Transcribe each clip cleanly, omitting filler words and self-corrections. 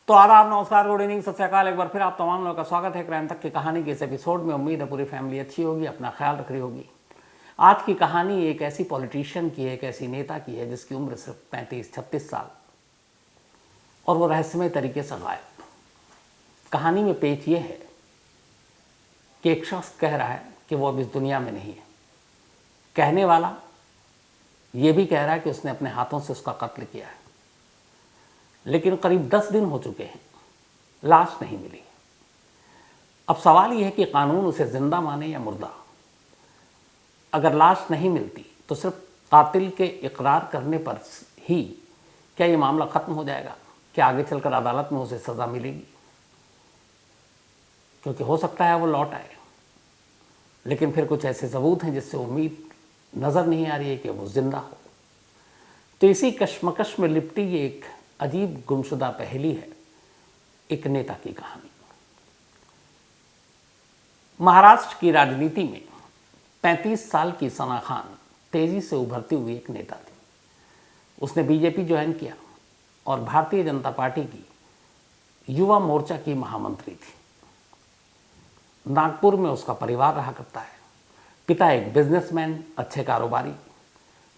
तो आदाब, नमस्कार, गुड इवनिंग, सत श्री अकाल। एक बार फिर आप तमाम लोगों का स्वागत है क्राइम तक की कहानी के इस एपिसोड में। उम्मीद है पूरी फैमिली अच्छी होगी, अपना ख्याल रख रही होगी। आज की कहानी एक ऐसी पॉलिटिशियन की है, एक ऐसी नेता की है जिसकी उम्र सिर्फ 35-36 साल और वो रहस्यमय तरीके से गायब। कहानी में पेच ये है कि एक शख्स कह रहा है कि वो अब इस दुनिया में नहीं है। कहने वाला ये भी कह रहा है कि उसने अपने हाथों से उसका कत्ल किया है, लेकिन करीब 10 दिन हो चुके हैं, लाश नहीं मिली। अब सवाल यह है कि कानून उसे जिंदा माने या मुर्दा। अगर लाश नहीं मिलती तो सिर्फ कातिल के इकरार करने पर ही क्या ये मामला खत्म हो जाएगा? क्या आगे चलकर अदालत में उसे सजा मिलेगी? क्योंकि हो सकता है वो लौट आए, लेकिन फिर कुछ ऐसे सबूत हैं जिससे उम्मीद नजर नहीं आ रही है कि वो जिंदा हो। तो इसी कश्मकश में लिपटी ये एक अजीब गुमशुदा पहेली है, एक नेता की कहानी। महाराष्ट्र की राजनीति में 35 साल की सना खान तेजी से उभरती हुई एक नेता थी। उसने बीजेपी ज्वाइन किया और भारतीय जनता पार्टी की युवा मोर्चा की महामंत्री थी। नागपुर में उसका परिवार रहा करता है। पिता एक बिजनेसमैन, अच्छे कारोबारी,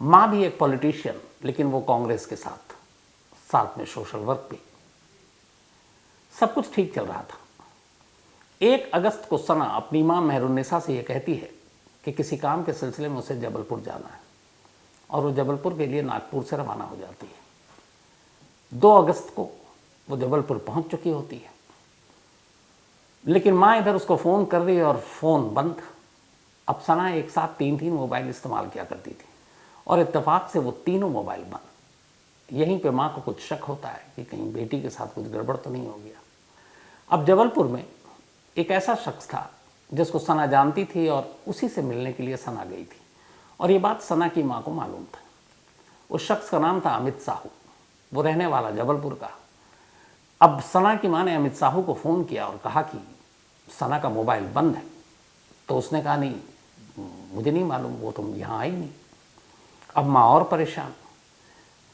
माँ भी एक पॉलिटिशियन, लेकिन वो कांग्रेस के साथ में सोशल वर्क भी। सब कुछ ठीक चल रहा था। 1 अगस्त को सना अपनी मां मेहरुन्निसा से यह कहती है कि किसी काम के सिलसिले में उसे जबलपुर जाना है और वो जबलपुर के लिए नागपुर से रवाना हो जाती है। 2 अगस्त को वो जबलपुर पहुंच चुकी होती है, लेकिन मां इधर उसको फ़ोन कर रही है और फ़ोन बंद। अब सना एक साथ 3 मोबाइल इस्तेमाल किया करती थी और इत्तेफाक से वो तीनों मोबाइल बंद। यहीं पे माँ को कुछ शक होता है कि कहीं बेटी के साथ कुछ गड़बड़ तो नहीं हो गया। अब जबलपुर में एक ऐसा शख्स था जिसको सना जानती थी और उसी से मिलने के लिए सना गई थी, और ये बात सना की माँ को मालूम था। उस शख्स का नाम था अमित साहू, वो रहने वाला जबलपुर का। अब सना की माँ ने अमित साहू को फ़ोन किया और कहा कि सना का मोबाइल बंद है। तो उसने कहा, नहीं मुझे नहीं मालूम, वो तुम यहाँ आई नहीं। अब माँ और परेशान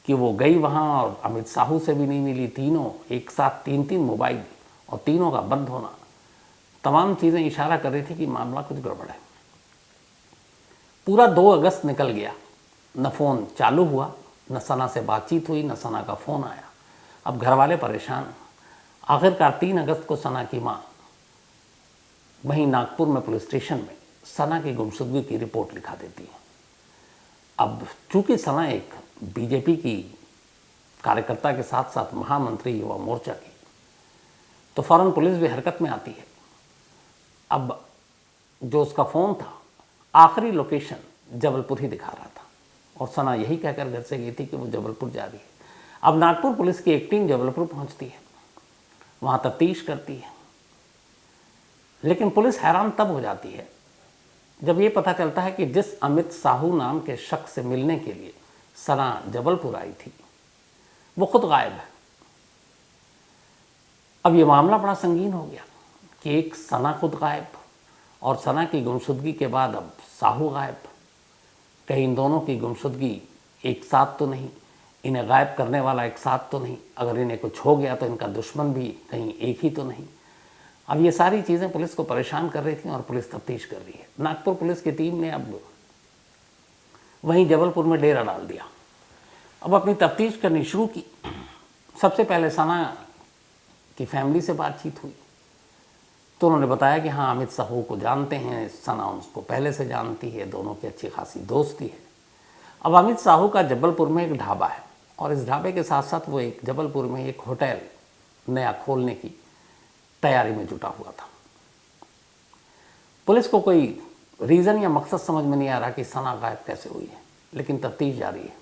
कि वो गई वहाँ और अमित साहू से भी नहीं मिली। तीनों एक साथ 3 मोबाइल और तीनों का बंद होना, तमाम चीज़ें इशारा कर रही थी कि मामला कुछ गड़बड़ है। पूरा 2 अगस्त निकल गया, न फ़ोन चालू हुआ, न सना से बातचीत हुई, न सना का फ़ोन आया। अब घर वाले परेशान। आखिरकार 3 अगस्त को सना की माँ वहीं नागपुर में पुलिस स्टेशन में सना की गुमशुदगी की रिपोर्ट लिखा देती है। अब चूंकि सना एक बीजेपी की कार्यकर्ता के साथ साथ महामंत्री युवा मोर्चा की, तो फौरन पुलिस भी हरकत में आती है। अब जो उसका फ़ोन था, आखिरी लोकेशन जबलपुर ही दिखा रहा था और सना यही कहकर घर से गई थी कि वो जबलपुर जा रही है। अब नागपुर पुलिस की एक टीम जबलपुर पहुंचती है, वहाँ तफ्तीश करती है, लेकिन पुलिस हैरान तब हो जाती है जब ये पता चलता है कि जिस अमित साहू नाम के शख्स से मिलने के लिए सना जबलपुर आई थी, वो खुद गायब है। अब ये मामला बड़ा संगीन हो गया कि एक सना खुद गायब और सना की गुमशुदगी के बाद अब साहू गायब। कहीं इन दोनों की गुमशुदगी एक साथ तो नहीं, इन्हें गायब करने वाला एक साथ तो नहीं, अगर इन्हें कुछ हो गया तो इनका दुश्मन भी कहीं एक ही तो नहीं। अब ये सारी चीज़ें पुलिस को परेशान कर रही थी और पुलिस तफ्तीश कर रही है। नागपुर पुलिस की टीम ने अब वहीं जबलपुर में डेरा डाल दिया, अब अपनी तफ्तीश करनी शुरू की। सबसे पहले सना की फैमिली से बातचीत हुई तो उन्होंने बताया कि हाँ, अमित साहू को जानते हैं, सना उसको पहले से जानती है, दोनों की अच्छी खासी दोस्ती है। अब अमित साहू का जबलपुर में एक ढाबा है और इस ढाबे के साथ साथ वो एक जबलपुर में एक होटल नया खोलने की तैयारी में जुटा हुआ था। पुलिस को कोई रीज़न या मकसद समझ में नहीं आ रहा कि सना गायब कैसे हुई है, लेकिन तफ्तीश जारी है।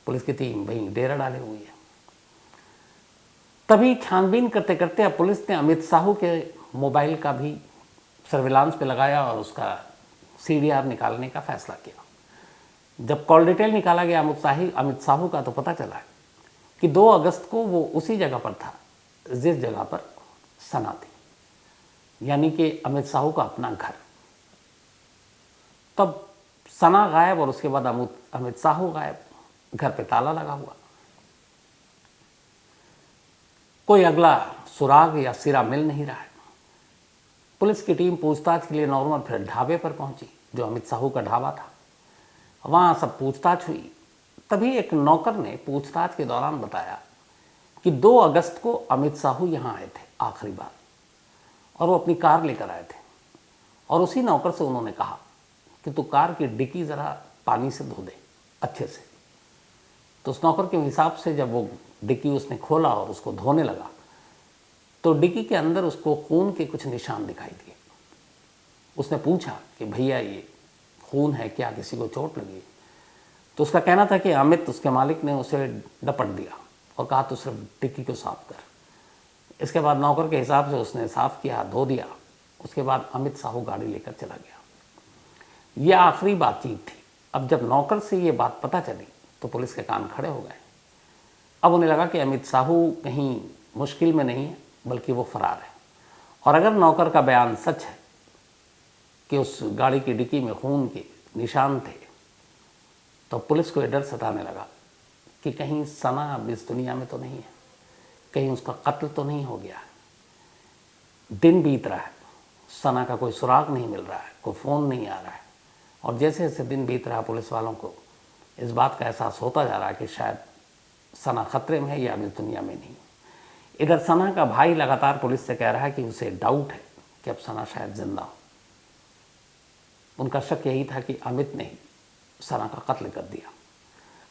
पुलिस की टीम वहीं डेरा डाले हुई है। तभी छानबीन करते करते अब पुलिस ने अमित साहू के मोबाइल का भी सर्विलांस पे लगाया और उसका CDR निकालने का फैसला किया। जब कॉल डिटेल निकाला गया अमित साहू का, तो पता चला कि 2 अगस्त को वो उसी जगह पर था जिस जगह पर सना थी, यानी कि अमित साहू का अपना घर। तब सना गायब और उसके बाद अमित साहू गायब, घर पे ताला लगा हुआ। कोई अगला सुराग या सिरा मिल नहीं रहा है। पुलिस की टीम पूछताछ के लिए नॉर्मल फिर ढाबे पर पहुंची, जो अमित साहू का ढाबा था। वहाँ सब पूछताछ हुई। तभी एक नौकर ने पूछताछ के दौरान बताया कि 2 अगस्त को अमित साहू यहाँ आए थे आखिरी बार, और वो अपनी कार लेकर आए थे। और उसी नौकर से उन्होंने कहा कि तू कार की डिक्की ज़रा पानी से धो दे अच्छे से। तो उस नौकर के हिसाब से जब वो डिक्की उसने खोला और उसको धोने लगा, तो डिक्की के अंदर उसको खून के कुछ निशान दिखाई दिए। उसने पूछा कि भैया ये खून है क्या, किसी को चोट लगी? तो उसका कहना था कि अमित, उसके मालिक ने उसे डपट दिया और कहा तो सिर्फ डिक्की को साफ कर। इसके बाद नौकर के हिसाब से उसने साफ किया, धो दिया। उसके बाद अमित साहू गाड़ी लेकर चला गया। यह आखिरी बातचीत थी। अब जब नौकर से ये बात पता चली तो पुलिस के कान खड़े हो गए। अब उन्हें लगा कि अमित साहू कहीं मुश्किल में नहीं है, बल्कि वो फरार है। और अगर नौकर का बयान सच है कि उस गाड़ी की डिक्की में खून के निशान थे, तो पुलिस को ये डर सताने लगा कि कहीं सना अब इस दुनिया में तो नहीं है, कहीं उसका कत्ल तो नहीं हो गया है। दिन बीत रहा है, सना का कोई सुराग नहीं मिल रहा है, कोई फ़ोन नहीं आ रहा है। और जैसे जैसे दिन बीत रहा, पुलिस वालों को इस बात का एहसास होता जा रहा है कि शायद सना खतरे में है या अब इस दुनिया में नहीं। इधर सना का भाई लगातार पुलिस से कह रहा है कि उसे डाउट है कि अब सना शायद जिंदा हो। उनका शक यही था कि अमित ने ही सना का कत्ल कर दिया।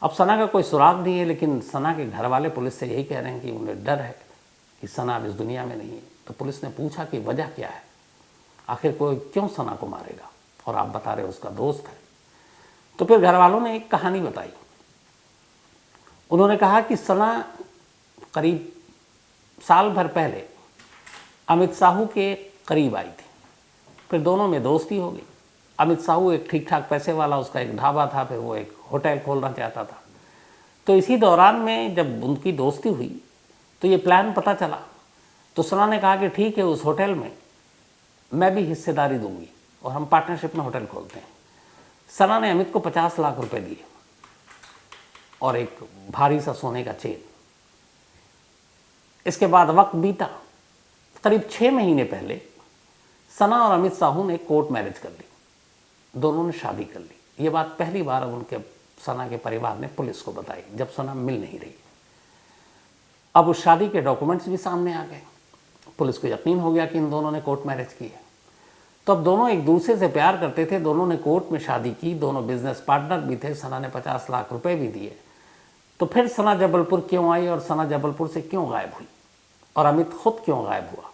अब सना का कोई सुराग नहीं है, लेकिन सना के घर वाले पुलिस से यही कह रहे हैं कि उन्हें डर है कि सना अब इस दुनिया में नहीं है। तो पुलिस ने पूछा कि वजह क्या है, आखिर कोई क्यों सना को मारेगा, और आप बता रहे उसका दोस्त है। तो फिर घर वालों ने एक कहानी बताई। उन्होंने कहा कि सना करीब साल भर पहले अमित साहू के करीब आई थी, फिर दोनों में दोस्ती हो गई। अमित साहू एक ठीक ठाक पैसे वाला, उसका एक ढाबा था, फिर वो एक होटल खोलना चाहता था। तो इसी दौरान में जब उनकी दोस्ती हुई तो ये प्लान पता चला। तो सना ने कहा कि ठीक है, उस होटल में मैं भी हिस्सेदारी दूंगी और हम पार्टनरशिप में होटल खोलते हैं। सना ने अमित को 50 लाख रुपए दिए और एक भारी सा सोने का चेन। इसके बाद वक्त बीता। करीब 6 महीने पहले सना और अमित साहू ने कोर्ट मैरिज कर ली। दोनों ने शादी कर ली। ये बात पहली बार अब उनके सना के परिवार ने पुलिस को बताई, जब सना मिल नहीं रही। अब उस शादी के डॉक्यूमेंट्स भी सामने आ गए। पुलिस को यकीन हो गया कि इन दोनों ने कोर्ट मैरिज की है। तो अब दोनों एक दूसरे से प्यार करते थे, दोनों ने कोर्ट में शादी की, दोनों बिजनेस पार्टनर भी थे। सना ने 50 लाख रुपए भी दिए। तो फिर सना जबलपुर क्यों आई और सना जबलपुर से क्यों गायब हुई, और अमित खुद क्यों गायब हुआ?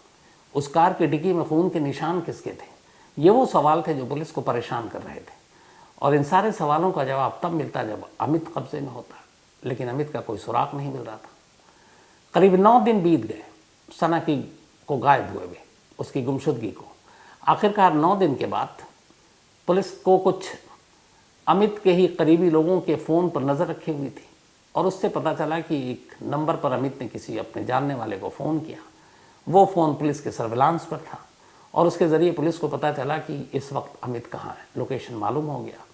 उस कार की डिक्की में खून के निशान किसके थे? ये वो सवाल थे जो पुलिस को परेशान कर रहे थे। और इन सारे सवालों का जवाब तब मिलता जब अमित कब्जे में होता, लेकिन अमित का कोई सुराग नहीं मिल रहा था। करीब 9 दिन बीत गए सना को गायब हुए हुए, उसकी गुमशुदगी को। आखिरकार 9 दिन के बाद पुलिस को कुछ अमित के ही करीबी लोगों के फ़ोन पर नज़र रखी हुई थी, और उससे पता चला कि एक नंबर पर अमित ने किसी अपने जानने वाले को फ़ोन किया। वो फ़ोन पुलिस के सर्विलांस पर था, और उसके ज़रिए पुलिस को पता चला कि इस वक्त अमित कहाँ है, लोकेशन मालूम हो गया।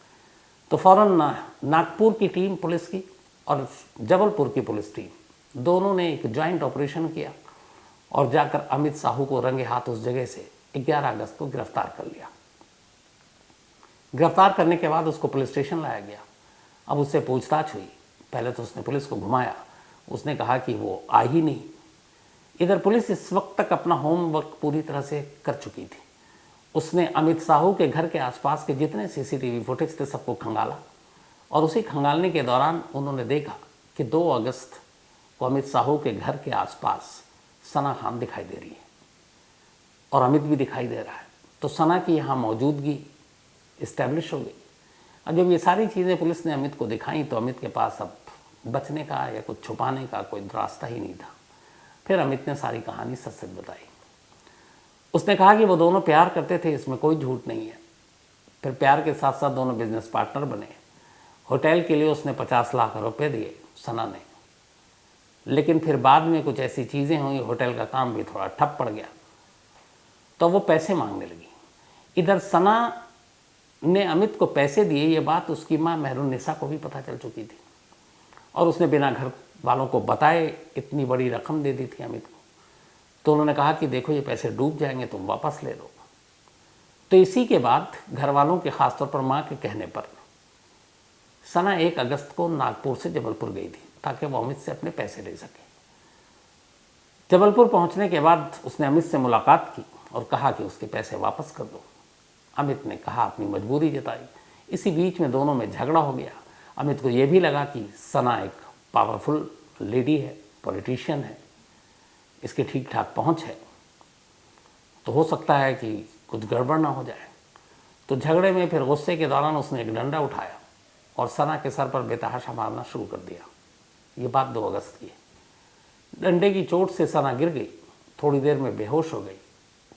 तो फ़ौरन नागपुर की टीम पुलिस की और जबलपुर की पुलिस टीम दोनों ने एक जॉइंट ऑपरेशन किया और जाकर अमित साहू को रंगे हाथ उस जगह से 11 अगस्त को गिरफ्तार कर लिया। गिरफ्तार करने के बाद उसको पुलिस स्टेशन लाया गया। अब उससे पूछताछ हुई। पहले तो उसने पुलिस को घुमाया, उसने कहा कि वो आ ही नहीं। इधर पुलिस इस वक्त तक अपना होमवर्क पूरी तरह से कर चुकी थी। उसने अमित साहू के घर के आसपास के जितने सीसीटीवी फुटेज थे सबको खंगाला, और उसी खंगालने के दौरान उन्होंने देखा कि 2 अगस्त को अमित साहू के घर के आसपास सना खान दिखाई दे रही है और अमित भी दिखाई दे रहा है। तो सना की यहाँ मौजूदगी इस्टेब्लिश हो गई। और जब ये सारी चीज़ें पुलिस ने अमित को दिखाई तो अमित के पास अब बचने का या कुछ छुपाने का कोई रास्ता ही नहीं था। फिर अमित ने सारी कहानी सच सच बताई। उसने कहा कि वो दोनों प्यार करते थे, इसमें कोई झूठ नहीं है। फिर प्यार के साथ साथ दोनों बिजनेस पार्टनर बने। होटल के लिए उसने 50 लाख रुपए दिए सना ने, लेकिन फिर बाद में कुछ ऐसी चीज़ें हुई, होटल का काम भी थोड़ा ठप पड़ गया, तो वो पैसे मांगने लगी। इधर सना ने अमित को पैसे दिए, ये बात उसकी माँ मेहरुन्निसा को भी पता चल चुकी थी, और उसने बिना घर वालों को बताए इतनी बड़ी रकम दे दी थी अमित को। तो उन्होंने कहा कि देखो ये पैसे डूब जाएंगे, तुम वापस ले लो। तो इसी के बाद घर वालों के, खासतौर पर माँ के कहने पर, सना 1 अगस्त को नागपुर से जबलपुर गई थी ताकि वो अमित से अपने पैसे ले सके। जबलपुर पहुंचने के बाद उसने अमित से मुलाकात की और कहा कि उसके पैसे वापस कर दो। अमित ने कहा, अपनी मजबूरी जताई। इसी बीच में दोनों में झगड़ा हो गया। अमित को यह भी लगा कि सना एक पावरफुल लेडी है, पॉलिटिशियन है, इसकी ठीक ठाक पहुंच है, तो हो सकता है कि कुछ गड़बड़ ना हो जाए। तो झगड़े में फिर गुस्से के दौरान उसने एक डंडा उठाया और सना के सर पर बेतहाशा मारना शुरू कर दिया। ये बात 2 अगस्त की है। डंडे की चोट से सना गिर गई, थोड़ी देर में बेहोश हो गई,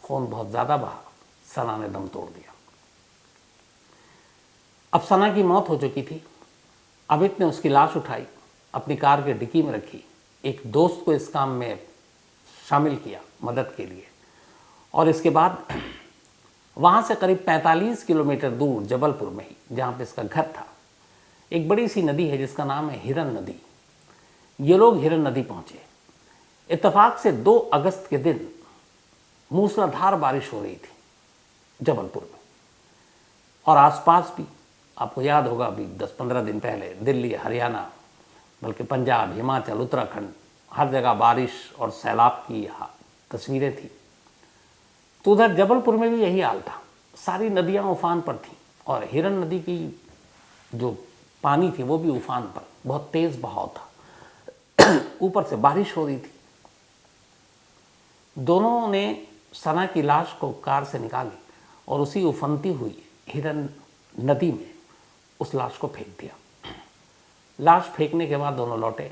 खून बहुत ज़्यादा बहा, सना ने दम तोड़ दिया। अब सना की मौत हो चुकी थी। अमित ने उसकी लाश उठाई, अपनी कार के डिक्की में रखी, एक दोस्त को इस काम में शामिल किया मदद के लिए, और इसके बाद वहाँ से करीब 45 किलोमीटर दूर जबलपुर में ही, जहाँ पे इसका घर था, एक बड़ी सी नदी है जिसका नाम है हिरन नदी। ये लोग हिरन नदी पहुँचे। इत्तेफाक से 2 अगस्त के दिन मूसलाधार बारिश हो रही थी जबलपुर में और आसपास भी। आपको याद होगा अभी 10-15 दिन पहले दिल्ली, हरियाणा, बल्कि पंजाब, हिमाचल, उत्तराखंड, हर जगह बारिश और सैलाब की तस्वीरें थी। तो उधर जबलपुर में भी यही हाल था। सारी नदियां उफान पर थीं और हिरन नदी की जो पानी थी वो भी उफान पर, बहुत तेज बहाव था। ऊपर से बारिश हो रही थी। दोनों ने सना की लाश को कार से निकाली और उसी उफनती हुई हिरन नदी में उस लाश को फेंक दिया। लाश फेंकने के बाद दोनों लौटे।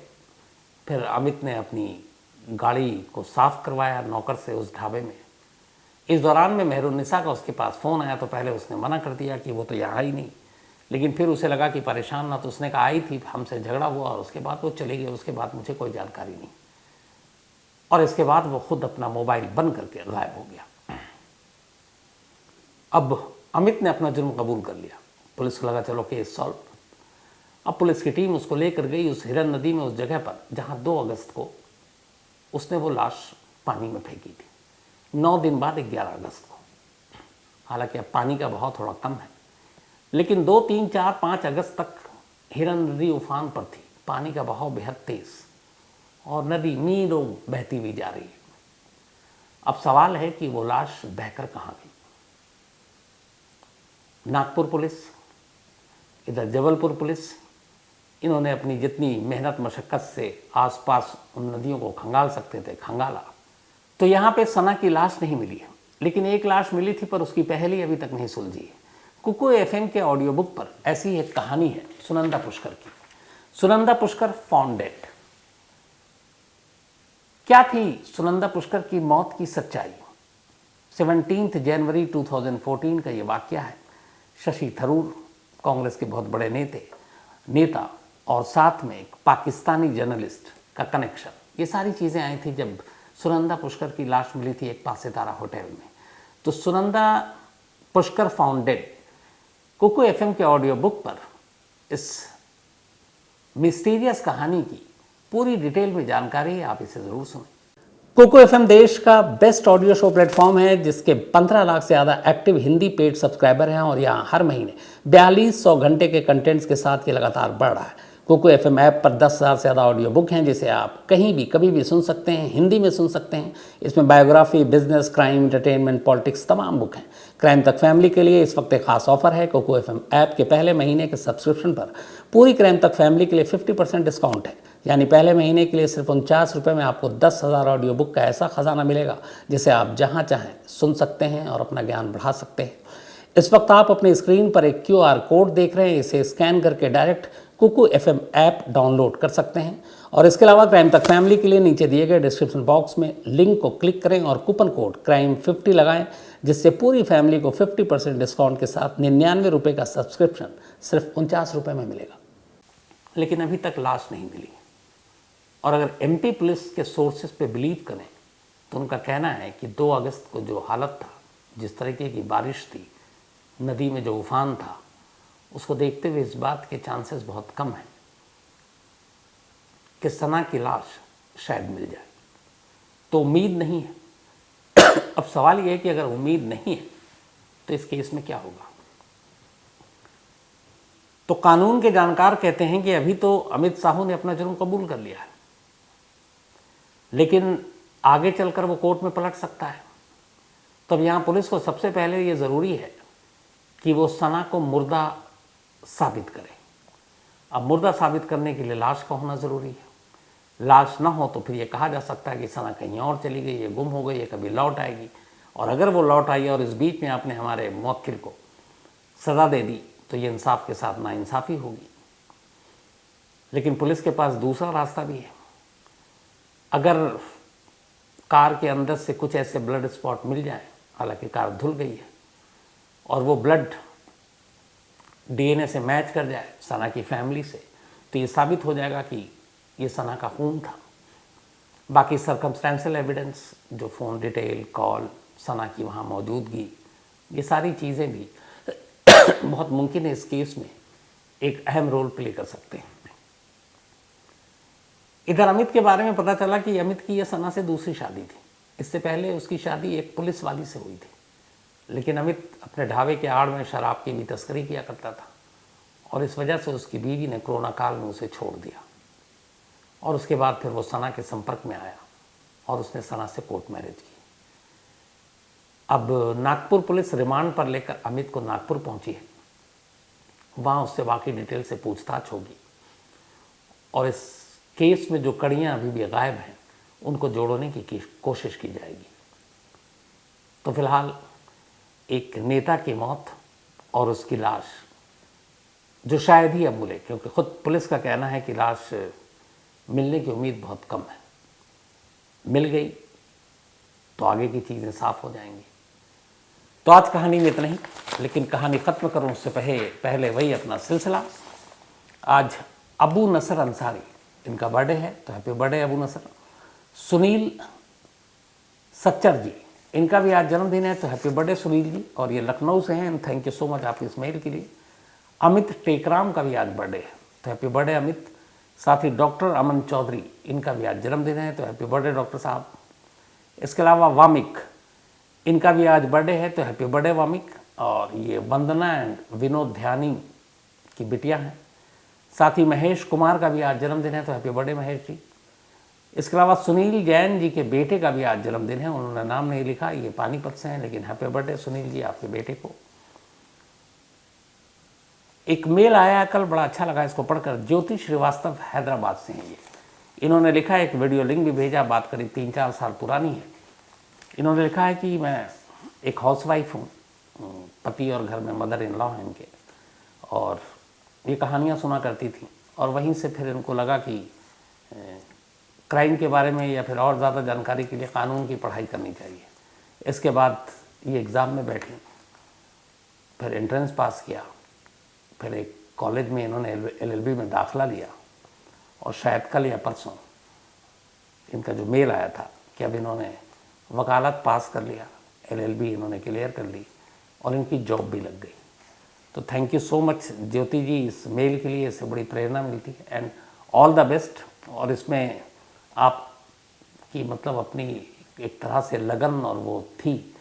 फिर अमित ने अपनी गाड़ी को साफ करवाया नौकर से उस ढाबे में। इस दौरान में मेहरुन्निसा का उसके पास फ़ोन आया, तो पहले उसने मना कर दिया कि वो तो यहाँ ही नहीं, लेकिन फिर उसे लगा कि परेशान ना, तो उसने कहा आई थी, हमसे झगड़ा हुआ और उसके बाद वो चली गई, उसके बाद मुझे कोई जानकारी नहीं। और इसके बाद वो खुद अपना मोबाइल बंद करके गायब हो गया। अब अमित ने अपना जुर्म कबूल कर लिया। पुलिस को लगा चलो केस सॉल्व। अब पुलिस की टीम उसको लेकर गई उस हिरन नदी में, उस जगह पर जहाँ 2 अगस्त को उसने वो लाश पानी में फेंकी थी। 9 दिन बाद 11 अगस्त को। हालांकि अब पानी का बहाव थोड़ा कम है, लेकिन 2, 3, 4, 5 अगस्त तक हिरन नदी उफान पर थी। पानी का बहाव बेहद तेज और नदी मीलों बहती हुई जा रही है। अब सवाल है कि वो लाश बहकर कहाँ गई। नागपुर पुलिस, इधर जबलपुर पुलिस, इन्होंने अपनी जितनी मेहनत मशक्क़त से आसपास उन नदियों को खंगाल सकते थे खंगाला। तो यहाँ पे सना की लाश नहीं मिली है, लेकिन एक लाश मिली थी, पर उसकी पहली अभी तक नहीं सुलझी है। कुकू एफएम के ऑडियो बुक पर ऐसी एक कहानी है सुनंदा पुष्कर की। Sunanda Pushkar found dead. क्या थी सुनंदा पुष्कर की मौत की सच्चाई? 17 जनवरी 2014 का ये वाकया है। शशि थरूर, कांग्रेस के बहुत बड़े नेता और साथ में एक पाकिस्तानी जर्नलिस्ट का कनेक्शन, ये सारी चीज़ें आई थी जब सुनंदा पुष्कर की लाश मिली थी एक 5 सितारा होटल में। तो सुनंदा पुष्कर फाउंड डेड कुकू एफएम के ऑडियो बुक पर इस मिस्टीरियस कहानी की पूरी डिटेल में जानकारी है, आप इसे ज़रूर सुनें। कुकू एफएम देश का बेस्ट ऑडियो शो प्लेटफॉर्म है जिसके 15 लाख से ज़्यादा एक्टिव हिंदी पेड सब्सक्राइबर हैं और यहाँ हर महीने 4200 घंटे के कंटेंट्स के साथ ये लगातार बढ़ रहा है। कुकू एफएम ऐप पर 10,000 से ज़्यादा ऑडियो बुक हैं जिसे आप कहीं भी कभी भी सुन सकते हैं, हिंदी में सुन सकते हैं। इसमें biography, business, crime, entertainment, politics तमाम बुक हैं। क्राइम तक फैमिली के लिए इस वक्त एक खास ऑफर है। कुकू एफएम ऐप के पहले महीने के सब्सक्रिप्शन पर पूरी क्राइम तक फैमिली के लिए 50% डिस्काउंट है। यानी पहले महीने के लिए सिर्फ 49 रुपये में आपको 10,000 ऑडियो बुक का ऐसा खजाना मिलेगा जिसे आप जहाँ चाहें सुन सकते हैं और अपना ज्ञान बढ़ा सकते हैं। इस वक्त आप अपनी स्क्रीन पर एक QR कोड देख रहे हैं, इसे स्कैन करके direct Kuku FM app download कर सकते हैं। और इसके अलावा क्राइम तक फैमिली के लिए नीचे दिए गए डिस्क्रिप्शन बॉक्स में लिंक को क्लिक करें और कूपन कोड CRIME50 लगाएं, जिससे पूरी फैमिली को 50% डिस्काउंट के साथ 99 रुपये का सब्सक्रिप्शन सिर्फ 49 रुपये में मिलेगा। लेकिन अभी तक लाश नहीं मिली और अगर MP पुलिस के सोर्सेज पे बिलीव करें तो उनका कहना है कि 2 अगस्त को जो हालत था, जिस तरीके की बारिश थी, नदी में जो उफान था, उसको देखते हुए इस बात के चांसेस बहुत कम हैं कि सना की लाश शायद मिल जाए। तो उम्मीद नहीं है अब सवाल ये है कि अगर उम्मीद नहीं है तो इस केस में क्या होगा। तो कानून के जानकार कहते हैं कि अभी तो अमित साहू ने अपना जुर्म कबूल कर लिया है, लेकिन आगे चलकर वो कोर्ट में पलट सकता है। तब यहाँ पुलिस को सबसे पहले ये ज़रूरी है कि वो सना को मुर्दा साबित करे। अब मुर्दा साबित करने के लिए लाश का होना ज़रूरी है। लाश ना हो तो फिर ये कहा जा सकता है कि सना कहीं और चली गई, ये गुम हो गई, ये कभी लौट आएगी। और अगर वो लौट आई और इस बीच में आपने हमारे मौतिल को सज़ा दे दी तो ये इंसाफ के साथ नाइंसाफ़ी होगी। लेकिन पुलिस के पास दूसरा रास्ता भी है। अगर कार के अंदर से कुछ ऐसे ब्लड स्पॉट मिल जाए, हालांकि कार धुल गई है, और वो ब्लड डीएनए से मैच कर जाए सना की फैमिली से, तो ये साबित हो जाएगा कि ये सना का खून था। बाकी सर्कमस्टेंशियल एविडेंस, जो फ़ोन डिटेल, कॉल, सना की वहाँ मौजूदगी, ये सारी चीज़ें भी बहुत मुमकिन है इस केस में एक अहम रोल प्ले कर सकते हैं। इधर अमित के बारे में पता चला कि अमित की यह सना से दूसरी शादी थी। इससे पहले उसकी शादी एक पुलिस वाली से हुई थी, लेकिन अमित अपने ढाबे के आड़ में शराब की भी तस्करी किया करता था और इस वजह से उसकी बीवी ने कोरोना काल में उसे छोड़ दिया। और उसके बाद फिर वो सना के संपर्क में आया और उसने सना से कोर्ट मैरिज की। अब नागपुर पुलिस रिमांड पर लेकर अमित को नागपुर पहुंची है। वहाँ उससे बाकी डिटेल से पूछताछ होगी और इस केस में जो कड़ियाँ अभी भी गायब हैं उनको जोड़ने की कोशिश की जाएगी। तो फिलहाल एक नेता की मौत और उसकी लाश, जो शायद ही अब मिले, क्योंकि खुद पुलिस का कहना है कि लाश मिलने की उम्मीद बहुत कम है। मिल गई तो आगे की चीज़ें साफ हो जाएंगी। तो आज कहानी में इतना ही, लेकिन कहानी ख़त्म करूँ उससे पहले वही अपना सिलसिला। आज अबू नसर अंसारी, इनका बर्थडे है, तो हैप्पी बर्थडे अबू नसर। सुनील सच्चर जी, इनका भी आज जन्मदिन है, तो हैप्पी बर्थडे सुनील जी, और ये लखनऊ से हैं। थैंक यू सो मच आपकी इस मेल के लिए। अमित टेकराम का भी आज बर्थडे है, तो हैप्पी बर्थडे अमित। साथ ही डॉक्टर अमन चौधरी, इनका भी आज जन्मदिन है, तो हैप्पी बर्थडे डॉक्टर साहब। इसके अलावा वामिक, इनका भी आज बर्थडे है, तो हैप्पी बर्थडे वामिक। और ये वंदना एंड विनोद ध्यानी की बिटिया हैं। साथ ही महेश कुमार का भी आज जन्मदिन है, तो हैप्पी बर्थडे महेश जी। इसके अलावा सुनील जैन जी के बेटे का भी आज जन्मदिन है। उन्होंने नाम नहीं लिखा, ये पानीपत से हैं, लेकिन हैप्पी बर्थडे सुनील जी आपके बेटे को। एक मेल आया कल, बड़ा अच्छा लगा इसको पढ़कर। ज्योति श्रीवास्तव हैदराबाद से हैं ये। इन्होंने लिखा है, एक वीडियो लिंक भी भेजा, बात करीब 3-4 साल पुरानी है। इन्होंने लिखा है कि मैं एक हाउसवाइफ हूँ, पति और घर में मदर इन लॉ हैं इनके, और ये कहानियाँ सुना करती थी। और वहीं से फिर इनको लगा कि क्राइम के बारे में या फिर और ज़्यादा जानकारी के लिए कानून की पढ़ाई करनी चाहिए। इसके बाद ये एग्ज़ाम में बैठी, फिर एंट्रेंस पास किया, फिर एक कॉलेज में इन्होंने LLB में दाखिला लिया, और शायद कल या परसों इनका जो मेल आया था कि अब इन्होंने वकालत पास कर लिया, LLB इन्होंने क्लियर कर ली और इनकी जॉब भी लग गई। तो थैंक यू सो मच ज्योति जी इस मेल के लिए, इससे बड़ी प्रेरणा मिलती है, एंड ऑल द बेस्ट। और इसमें आपकी मतलब अपनी एक तरह से लगन और वो थी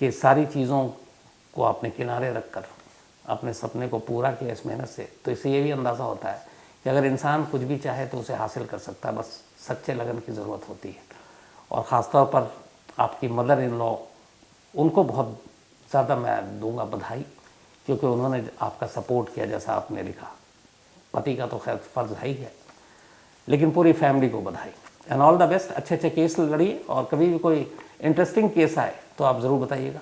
कि सारी चीज़ों को आपने किनारे रख कर अपने सपने को पूरा किया इस मेहनत से। तो इससे ये भी अंदाज़ा होता है कि अगर इंसान कुछ भी चाहे तो उसे हासिल कर सकता है, बस सच्चे लगन की ज़रूरत होती है। और ख़ासतौर पर आपकी मदर इन लॉ, उनको बहुत ज़्यादा मैं दूंगा बधाई, क्योंकि उन्होंने आपका सपोर्ट किया, जैसा आपने लिखा। पति का तो खैर फ़र्ज़ है ही है, लेकिन पूरी फैमिली को बधाई एंड ऑल द बेस्ट। अच्छे अच्छे केस लड़िए, और कभी भी कोई इंटरेस्टिंग केस आए तो आप ज़रूर बताइएगा।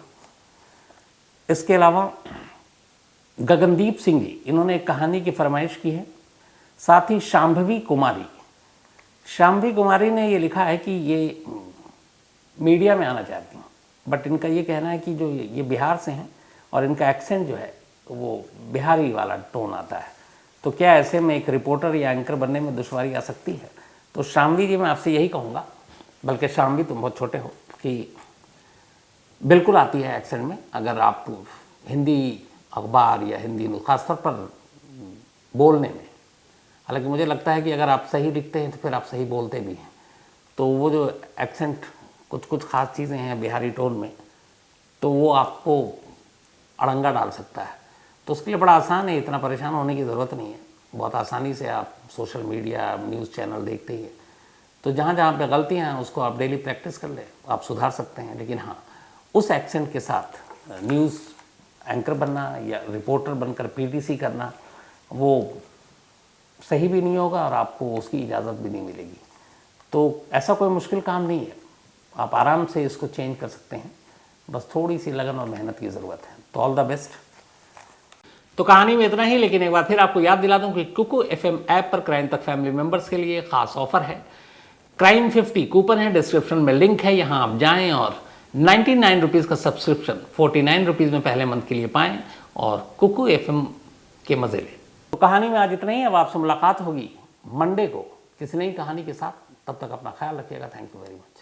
इसके अलावा गगनदीप सिंह जी, इन्होंने एक कहानी की फरमाइश की है। साथ ही शांभवी कुमारी ने ये लिखा है कि ये मीडिया में आना चाहती हैं, बट इनका ये कहना है कि जो ये बिहार से हैं और इनका एक्सेंट जो है वो बिहारी वाला टोन आता है, तो क्या ऐसे में एक रिपोर्टर या एंकर बनने में दुश्वारी आ सकती है। तो शांभवी जी, मैं आपसे यही कहूँगा, बल्कि शांभवी तुम बहुत छोटे हो, कि बिल्कुल आती है एक्सेंट में। अगर आप हिंदी अखबार या हिंदी न्यूज़, खासतौर पर बोलने में, हालांकि मुझे लगता है कि अगर आप सही लिखते हैं तो फिर आप सही बोलते भी हैं, तो वो जो एक्सेंट, कुछ खास चीज़ें हैं बिहारी टोन में, तो वो आपको अड़ंगा डाल सकता है। तो उसके लिए बड़ा आसान है, इतना परेशान होने की ज़रूरत नहीं है। बहुत आसानी से आप सोशल मीडिया, न्यूज़ चैनल देखते ही है, तो जहाँ जहाँ पे गलतियाँ हैं उसको आप डेली प्रैक्टिस कर लें, आप सुधार सकते हैं। लेकिन हाँ, उस एक्सेंट के साथ न्यूज़ एंकर बनना या रिपोर्टर बनकर पीटीसी करना वो सही भी नहीं होगा और आपको उसकी इजाज़त भी नहीं मिलेगी। तो ऐसा कोई मुश्किल काम नहीं है, आप आराम से इसको चेंज कर सकते हैं, बस थोड़ी सी लगन और मेहनत की ज़रूरत है। तो ऑल द बेस्ट। तो कहानी में इतना ही, लेकिन एक बार फिर आपको याद दिला दूं कि कुकू एफएम ऐप पर क्राइम तक फैमिली मेंबर्स के लिए खास ऑफर है। क्राइम 50 कूपन है, डिस्क्रिप्शन में लिंक है, यहाँ आप जाएं और 99 रुपीज़ का सब्सक्रिप्शन 49 रुपीज़ में पहले मंथ के लिए पाएं और कुकू एफएम के मज़े लें। तो कहानी में आज इतना ही। अब आपसे मुलाकात होगी मंडे को किसी नई कहानी के साथ। तब तक अपना ख्याल रखिएगा। Thank you very much.